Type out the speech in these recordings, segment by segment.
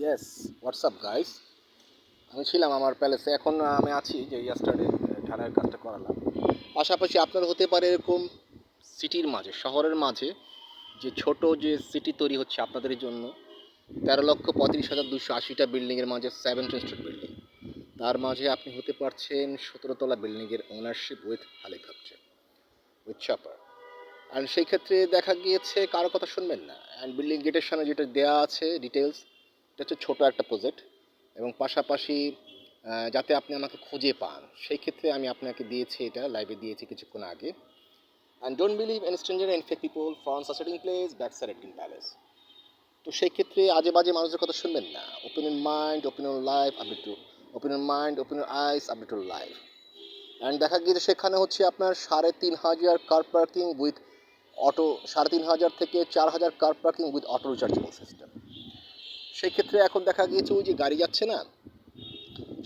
Yes, WhatsApp guys. আমি ছিলাম আমার প্যালেসে, এখন আমি আছি যে ইয়াস্টারডে ঢালাইয়ের কাজটা করালাম। পাশাপাশি আপনার হতে পারে এরকম সিটির মাঝে, শহরের মাঝে যে ছোট যে সিটি তৈরি হচ্ছে আপনাদের জন্য, 13,35,280টা বিল্ডিংয়ের মাঝে 7th স্ট্রিট বিল্ডিং, তার মাঝে আপনি হতে পারছেন 17তলা বিল্ডিংয়ের ownership with helicopter, with chopper. আর সেই ক্ষেত্রে দেখা গিয়েছে কারো কথা শুনবেন না, অ্যান্ড বিল্ডিং গেটের সামনে যেটা দেওয়া আছে ডিটেলস, এটা হচ্ছে ছোটো একটা প্রজেক্ট। এবং পাশাপাশি যাতে আপনি আমাকে খুঁজে পান, সেই ক্ষেত্রে আমি আপনাকে দিয়েছি, এটা লাইভে দিয়েছি কিছুক্ষণ আগে। And don't believe in stranger and fake people, fronts আর setting place, back side adding palace. তো সেই ক্ষেত্রে আজে বাজে মানুষের কথা শুনবেন না। Open in mind, open in life, update to open in mind, open in eyes, update to life. And দেখা গিয়েছে সেখানে হচ্ছে আপনার 3,500 কার পার্কিং উইথ অটো, 3,500 থেকে 4,000 car parking with auto rechargeable system. সেই ক্ষেত্রে এখন দেখা গিয়েছে ওই যে গাড়ি যাচ্ছে না,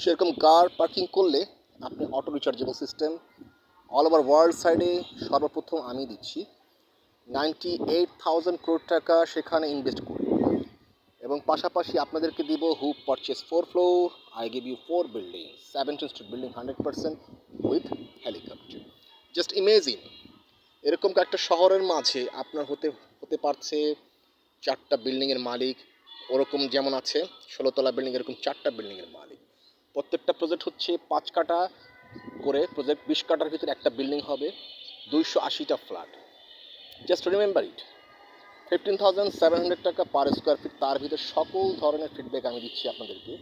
সেরকম কার পার্কিং করলে আপনি auto rechargeable system all over world সাইডে সর্বপ্রথম আমি দিচ্ছি। 98,000 crore টাকা সেখানে ইনভেস্ট করি, এবং পাশাপাশি আপনাদেরকে দিব who purchase 4 floor, I give you 4 building, 7th street building 100% with helicopter. Just imagine, এরকম একটা শহরের মাঝে আপনার হতে হতে পারছে 4টা বিল্ডিংয়ের মালিক, ওরকম যেমন আছে 16তলা বিল্ডিং, এরকম 4টা বিল্ডিংয়ের মালিক। প্রত্যেকটা প্রজেক্ট হচ্ছে 5 কাঠা করে প্রজেক্ট, 20 কাঠার ভিতরে একটা বিল্ডিং হবে, 280টা ফ্ল্যাট। জাস্ট রিমেম্বার ইট, 15,700 টাকা পার স্কোয়ার ফিট, তার ভিতরে সকল ধরনের ফিডব্যাক আমি দিচ্ছি আপনাদেরকে।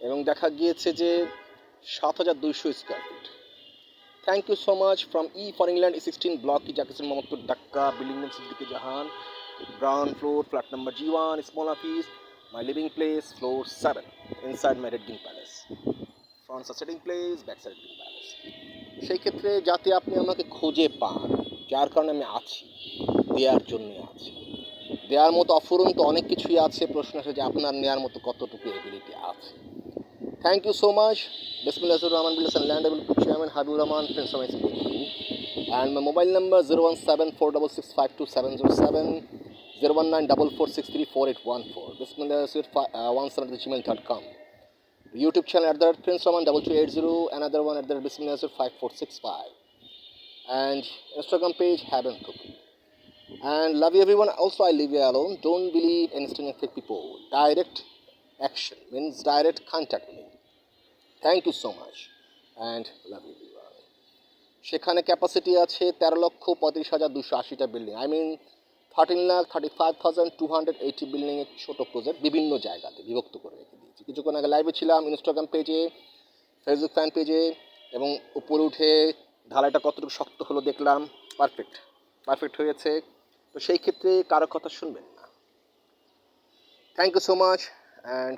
এবং দেখা গিয়েছে যে 7,200 square feet. Thank you so much from E for England, E16 block কি জাকিসুল Mohammadpur, Dhaka. Building name Siddiqui Jahan, ground floor, flat number G1, small office, my living place, floor 7, inside my Red King Palace. Front setting place, back side King Palace. সেই ক্ষেত্রে যাতে আপনি আমাকে খুঁজে পান, যার কারণে আমি আছি, দেওয়ার জন্য আছি। দেওয়ার মতো অফুরন্ত অনেক কিছুই আছে, প্রশ্ন আছে যে আপনার নেওয়ার মতো কতটুকু এবিলিটি আছে। Thank you so much. বিসমিল্লাহির রহমানির রহিম, land development chairman Habibur Rahman, Prince Roman speaking. And my mobile number 01746627707, 01944634814. Bismillah17@gmail.com. YouTube channel @Prince Roman 2280, another one @Bismillah5465. And Instagram page Haben Cookie. And love you everyone. Also, I leave you alone. Don't believe in instant fake people. Direct action means direct contact me. Thank you so much and love you everyone. সেখানে capacity আছে 13,35,280টা building, I mean 13,35,280 বিল্ডিংয়ের ছোটো project বিভিন্ন জায়গাতে বিভক্ত করে রেখে দিয়েছি। কিছুক্ষণ আগে লাইভে ছিলাম ইনস্টাগ্রাম পেজে, ফেসবুক ফ্যান পেজে, এবং উপরে উঠে ঢালাইটা কতটুকু শক্ত হলো দেখলাম, পারফেক্ট হয়েছে। তো সেই ক্ষেত্রে কারো কথা শুনবেন না। Thank you so much and